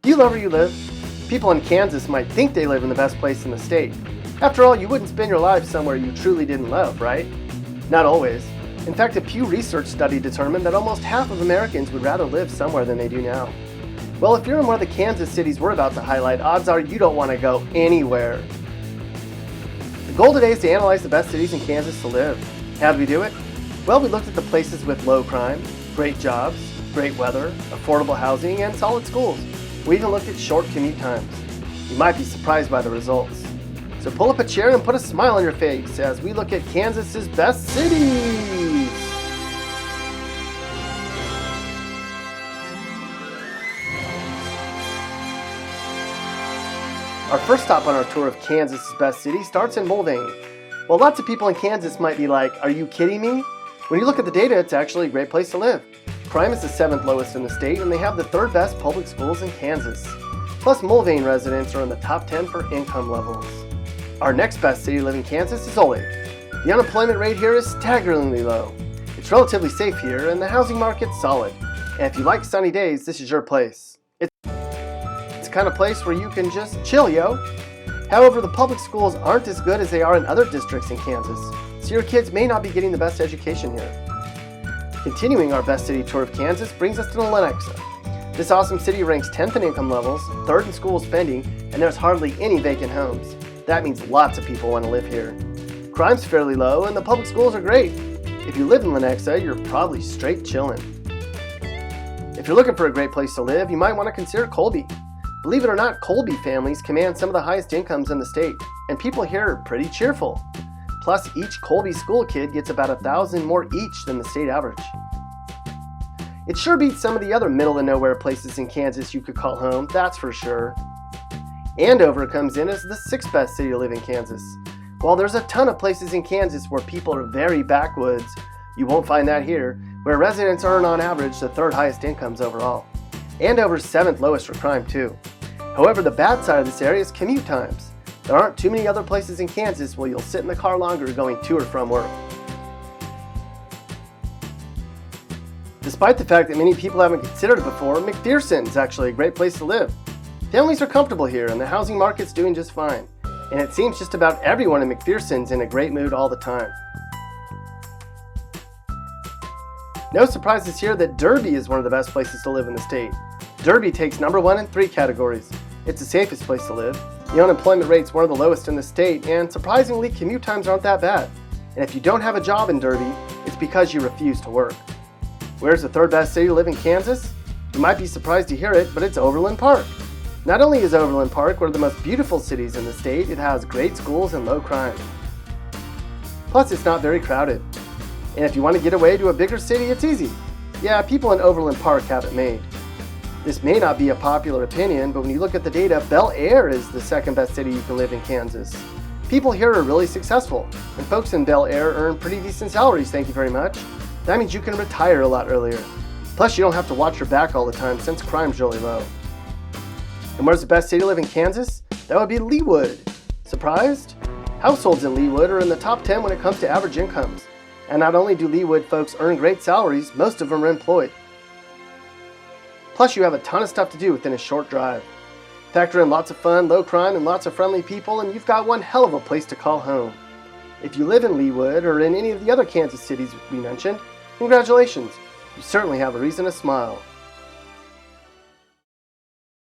Do you love where you live? People in Kansas might think they live in the best place in the state. After all, you wouldn't spend your life somewhere you truly didn't love, right? Not always. In fact, a Pew Research study determined that almost half of Americans would rather live somewhere than they do now. Well, if you're in one of the Kansas cities we're about to highlight, odds are you don't want to go anywhere. The goal today is to analyze the best cities in Kansas to live. How did we do it? Well, we looked at the places with low crime, great jobs, great weather, affordable housing, and solid schools. We even looked at short commute times. You might be surprised by the results. So pull up a chair and put a smile on your face as we look at Kansas's best cities. Our first stop on our tour of Kansas's best city starts in Mulvane. Well, lots of people in Kansas might be like, are you kidding me? When you look at the data, it's actually a great place to live. Crime is the 7th lowest in the state, and they have the 3rd best public schools in Kansas. Plus, Mulvane residents are in the top 10 for income levels. Our next best city to live in Kansas is Olathe. The unemployment rate here is staggeringly low. It's relatively safe here, and the housing market's solid. And if you like sunny days, this is your place. It's the kind of place where you can just chill, yo. However, the public schools aren't as good as they are in other districts in Kansas, so your kids may not be getting the best education here. Continuing our best city tour of Kansas brings us to Lenexa. This awesome city ranks 10th in income levels, 3rd in school spending, and there's hardly any vacant homes. That means lots of people want to live here. Crime's fairly low, and the public schools are great. If you live in Lenexa, you're probably straight chillin'. If you're looking for a great place to live, you might want to consider Colby. Believe it or not, Colby families command some of the highest incomes in the state, and people here are pretty cheerful. Plus, each Colby school kid gets about $1,000 more each than the state average. It sure beats some of the other middle-of-nowhere places in Kansas you could call home, that's for sure. Andover comes in as the 6th best city to live in Kansas. While there's a ton of places in Kansas where people are very backwoods, you won't find that here, where residents earn on average the 3rd highest incomes overall. Andover's 7th lowest for crime too. However, the bad side of this area is commute times. There aren't too many other places in Kansas where you'll sit in the car longer going to or from work. Despite the fact that many people haven't considered it before, McPherson is actually a great place to live. Families are comfortable here and the housing market's doing just fine. And it seems just about everyone in McPherson's in a great mood all the time. No surprises here that Derby is one of the best places to live in the state. Derby takes number 1 in 3 categories. It's the safest place to live. The unemployment rate's one of the lowest in the state, and surprisingly, commute times aren't that bad. And if you don't have a job in Derby, it's because you refuse to work. Where's the 3rd best city to live in Kansas? You might be surprised to hear it, but it's Overland Park. Not only is Overland Park one of the most beautiful cities in the state, it has great schools and low crime. Plus, it's not very crowded. And if you want to get away to a bigger city, it's easy. Yeah, people in Overland Park have it made. This may not be a popular opinion, but when you look at the data, Bel Aire is the 2nd best city you can live in Kansas. People here are really successful, and folks in Bel Aire earn pretty decent salaries, thank you very much. That means you can retire a lot earlier. Plus, you don't have to watch your back all the time since crime's really low. And where's the best city to live in Kansas? That would be Leawood. Surprised? Households in Leawood are in the top 10 when it comes to average incomes. And not only do Leawood folks earn great salaries, most of them are employed. Plus, you have a ton of stuff to do within a short drive. Factor in lots of fun, low crime, and lots of friendly people, and you've got one hell of a place to call home. If you live in Leawood or in any of the other Kansas cities we mentioned, congratulations. You certainly have a reason to smile.